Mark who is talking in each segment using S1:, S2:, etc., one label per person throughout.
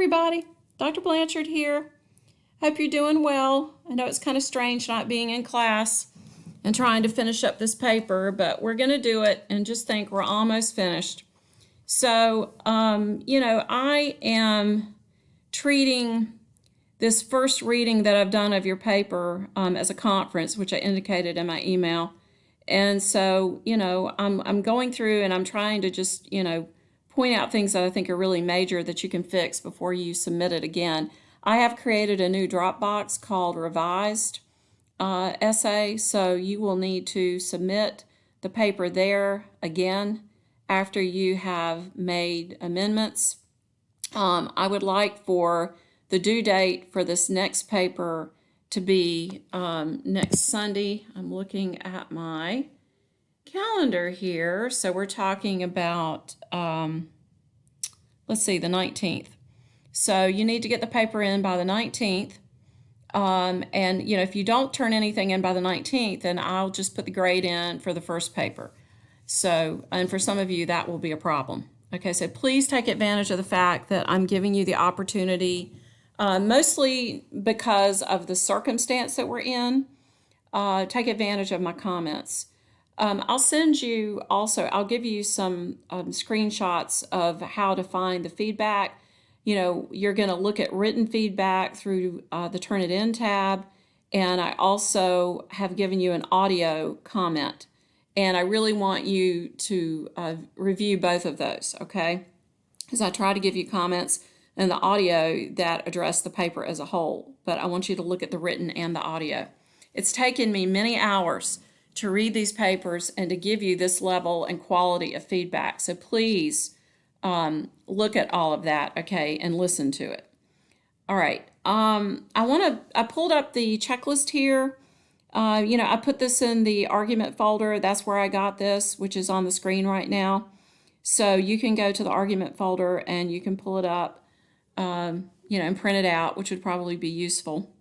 S1: everybody. Dr. Blanchard here. Hope you're doing well. I know it's kind of strange not being in class and trying to finish up this paper, but we're going to do it and just think we're almost finished. So, I am treating this first reading that I've done of your paper as a conference, which I indicated in my email. And so, I'm going through and I'm trying to just, point out things that I think are really major that you can fix before you submit it again. I have created a new Dropbox called Revised Essay, so you will need to submit the paper there again after you have made amendments. I would like for the due date for this next paper to be next Sunday. I'm looking at my calendar here. So we're talking about, let's see, the 19th. So you need to get the paper in by the 19th. And, if you don't turn anything in by the 19th, then I'll just put the grade in for the first paper. So, and for some of you, that will be a problem. Okay, so please take advantage of the fact that I'm giving you the opportunity, mostly because of the circumstance that we're in. Take advantage of my comments. I'll send you also, I'll give you some screenshots of how to find the feedback. You're going to look at written feedback through the Turn It In tab, and I also have given you an audio comment. And I really want you to review both of those, okay? Because I try to give you comments in the audio that address the paper as a whole, but I want you to look at the written and the audio. It's taken me many hours to read these papers and to give you this level and quality of feedback. So please look at all of that, okay, and listen to it. All right. I pulled up the checklist here. I put this in the argument folder. That's where I got this, which is on the screen right now. So you can go to the argument folder and you can pull it up, and print it out, which would probably be useful.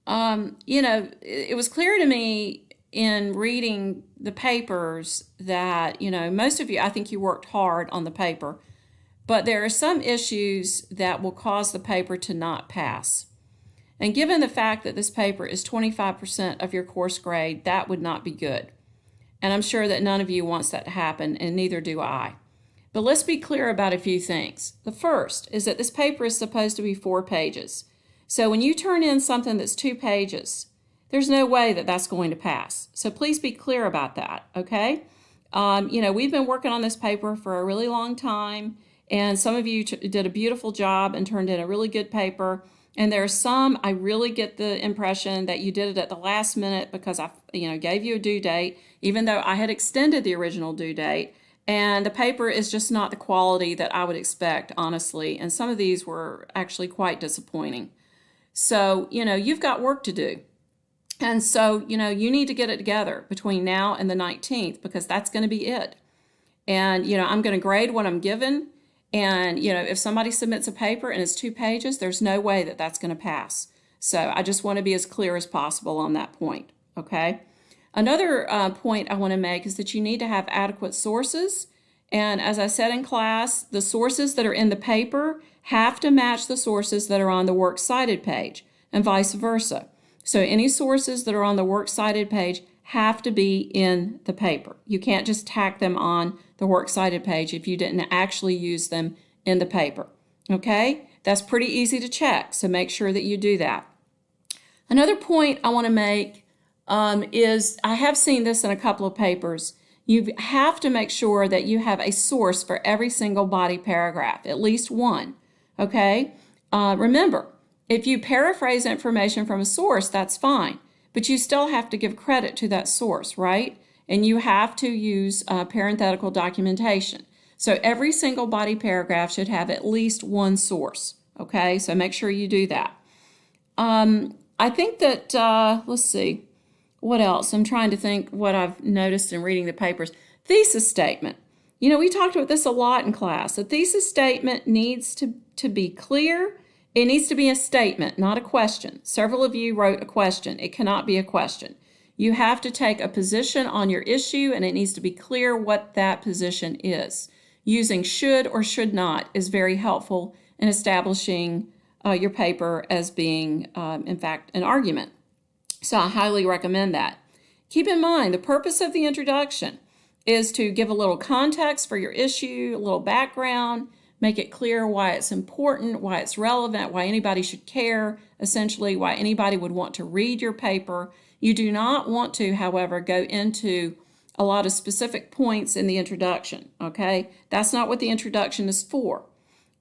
S1: It was clear to me in reading the papers that, most of you, I think you worked hard on the paper, but there are some issues that will cause the paper to not pass. And given the fact that this paper is 25% of your course grade, that would not be good. And I'm sure that none of you wants that to happen, and neither do I. But let's be clear about a few things. The first is that this paper is supposed to be 4 pages. So when you turn in something that's 2 pages, there's no way that that's going to pass. So please be clear about that, okay? We've been working on this paper for a really long time, and some of you did a beautiful job and turned in a really good paper. And there are some, I really get the impression that you did it at the last minute because I, gave you a due date, even though I had extended the original due date. And the paper is just not the quality that I would expect, honestly. And some of these were actually quite disappointing. So, you've got work to do. And so, you need to get it together between now and the 19th because that's going to be it. And, I'm going to grade what I'm given. And, if somebody submits a paper and it's 2 pages, there's no way that that's going to pass. So I just want to be as clear as possible on that point, okay? Another point I want to make is that you need to have adequate sources. And as I said in class, the sources that are in the paper have to match the sources that are on the works cited page and vice versa. So any sources that are on the works cited page have to be in the paper. You can't just tack them on the works cited page if you didn't actually use them in the paper. Okay? That's pretty easy to check, so make sure that you do that. Another point I want to make is I have seen this in a couple of papers. You have to make sure that you have a source for every single body paragraph, at least one. Okay? Remember, if you paraphrase information from a source, that's fine, but you still have to give credit to that source, right? And you have to use parenthetical documentation. So every single body paragraph should have at least one source, okay? So make sure you do that. I think that, let's see, what else? I'm trying to think what I've noticed in reading the papers. Thesis statement. We talked about this a lot in class. The thesis statement needs to be clear. It needs to be a statement, not a question. Several of you wrote a question. It cannot be a question. You have to take a position on your issue, and it needs to be clear what that position is. Using should or should not is very helpful in establishing your paper as being, in fact, an argument. So I highly recommend that. Keep in mind, the purpose of the introduction is to give a little context for your issue, a little background, make it clear why it's important, why it's relevant, why anybody should care, essentially why anybody would want to read your paper. You do not want to, however, go into a lot of specific points in the introduction, okay? That's not what the introduction is for.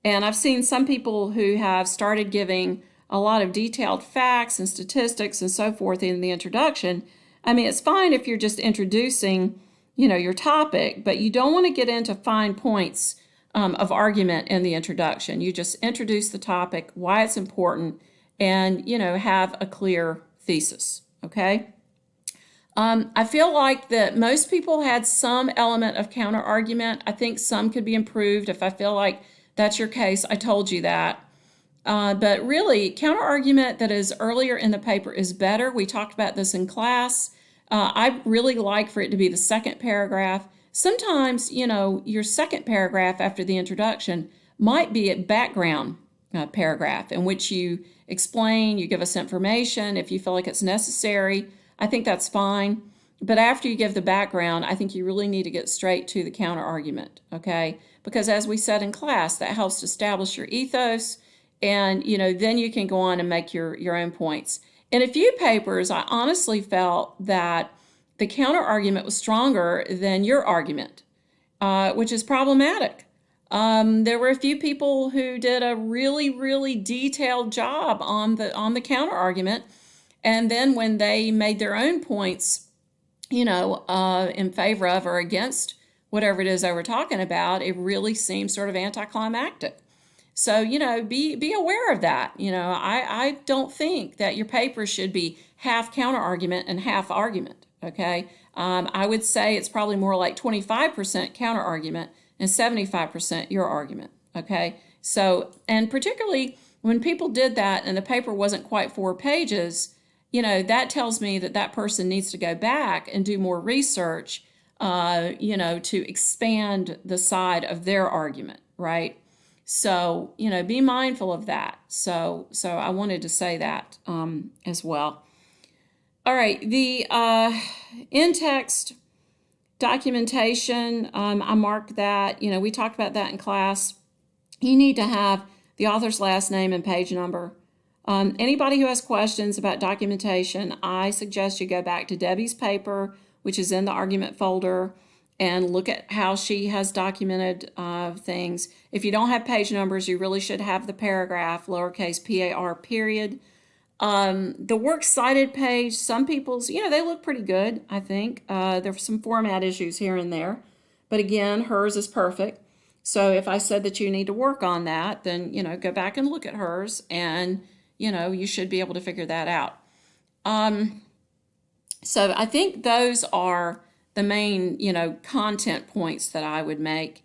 S1: And I've seen some people who have started giving a lot of detailed facts and statistics and so forth in the introduction. I mean, it's fine if you're just introducing, your topic, but you don't want to get into fine points of argument in the introduction. You just introduce the topic, why it's important, and, have a clear thesis, okay? I feel like that most people had some element of counter argument. I think some could be improved. If I feel like that's your case, I told you that. But really, counter argument that is earlier in the paper is better. We talked about this in class. I really like for it to be the second paragraph. Sometimes, your second paragraph after the introduction might be a background paragraph in which you explain, you give us information if you feel like it's necessary. I think that's fine. But after you give the background, I think you really need to get straight to the counter argument, okay? Because as we said in class, that helps to establish your ethos, and then you can go on and make your own points. In a few papers, I honestly felt that the counter argument was stronger than your argument, which is problematic. There were a few people who did a really, really detailed job on the counter argument, and then when they made their own points, in favor of or against whatever it is they were talking about, it really seemed sort of anticlimactic. So, be aware of that. I don't think that your paper should be half counter argument and half argument, okay? I would say it's probably more like 25% counter argument and 75% your argument, okay? So, and particularly when people did that and the paper wasn't quite 4 pages, that tells me that that person needs to go back and do more research, to expand the side of their argument, right? So, be mindful of that. So I wanted to say that as well. All right, the in-text documentation, I marked that. We talked about that in class. You need to have the author's last name and page number. Anybody who has questions about documentation, I suggest you go back to Debbie's paper, which is in the argument folder, and look at how she has documented things. If you don't have page numbers, you really should have the paragraph, lowercase par, period. The works cited page, some people's, they look pretty good, I think. There's some format issues here and there. But again, hers is perfect. So if I said that you need to work on that, then, go back and look at hers, and, you should be able to figure that out. So I think those are the main, content points that I would make.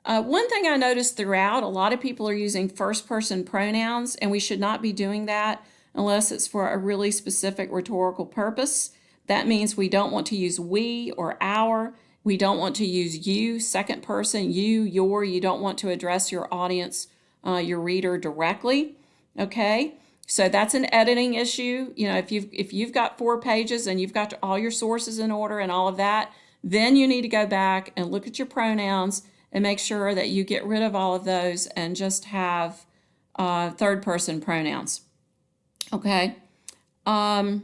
S1: One thing I noticed throughout, a lot of people are using first-person pronouns, and we should not be doing that unless it's for a really specific rhetorical purpose. That means we don't want to use we or our. We don't want to use you, second person, you, your. You don't want to address your audience, your reader directly, okay? So that's an editing issue. If you've got 4 pages and you've got all your sources in order and all of that, then you need to go back and look at your pronouns and make sure that you get rid of all of those and just have third person pronouns. Okay. Let's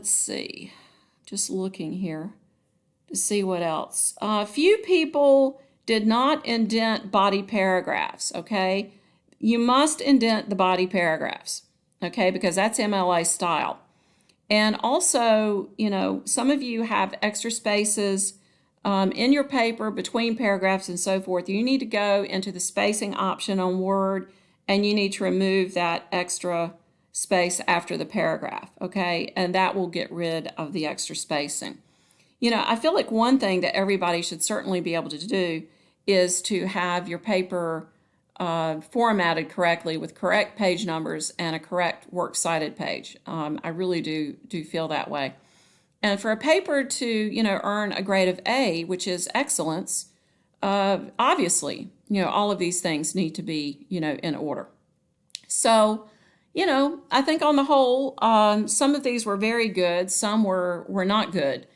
S1: see. Just looking here to see what else. Few people did not indent body paragraphs, okay? You must indent the body paragraphs, okay, because that's MLA style. And also, some of you have extra spaces in your paper between paragraphs and so forth. You need to go into the spacing option on Word, and you need to remove that extra space after the paragraph, okay? And that will get rid of the extra spacing. I feel like one thing that everybody should certainly be able to do is to have your paper formatted correctly with correct page numbers and a correct works cited page. I really do feel that way. And for a paper to, earn a grade of A, which is excellence, obviously, all of these things need to be, in order. So, I think on the whole, some of these were very good, some were not good.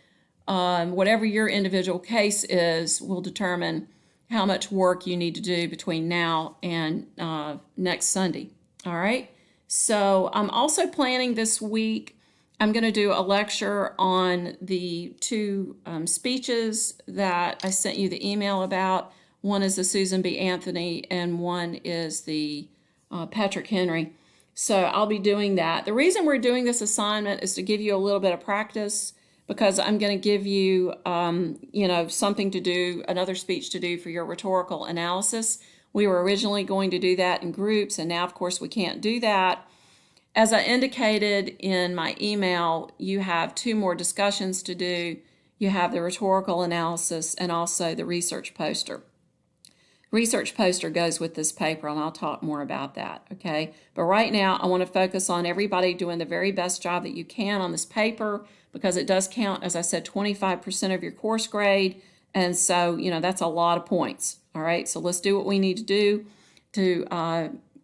S1: Whatever your individual case is will determine how much work you need to do between now and next Sunday. All right. So I'm also planning this week, I'm going to do a lecture on the two speeches that I sent you the email about. One is the Susan B. Anthony, and one is the Patrick Henry. So I'll be doing that. The reason we're doing this assignment is to give you a little bit of practice, because I'm going to give you, something to do, another speech to do for your rhetorical analysis. We were originally going to do that in groups, and now, of course, we can't do that. As I indicated in my email, you have two more discussions to do. You have the rhetorical analysis and also the research poster. Research poster goes with this paper, and I'll talk more about that, okay? But right now, I want to focus on everybody doing the very best job that you can on this paper, because it does count, as I said, 25% of your course grade, and so, that's a lot of points, all right? So let's do what we need to do to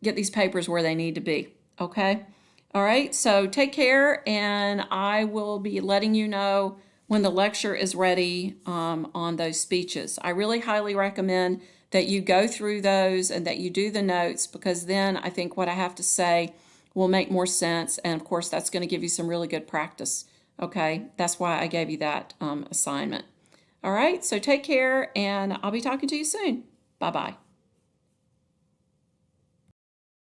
S1: get these papers where they need to be, okay? All right, so take care, and I will be letting you know when the lecture is ready on those speeches. I really highly recommend that you go through those and that you do the notes, because then I think what I have to say will make more sense, and of course that's going to give you some really good practice. Okay, that's why I gave you that assignment. All right, so take care, and I'll be talking to you soon. Bye-bye.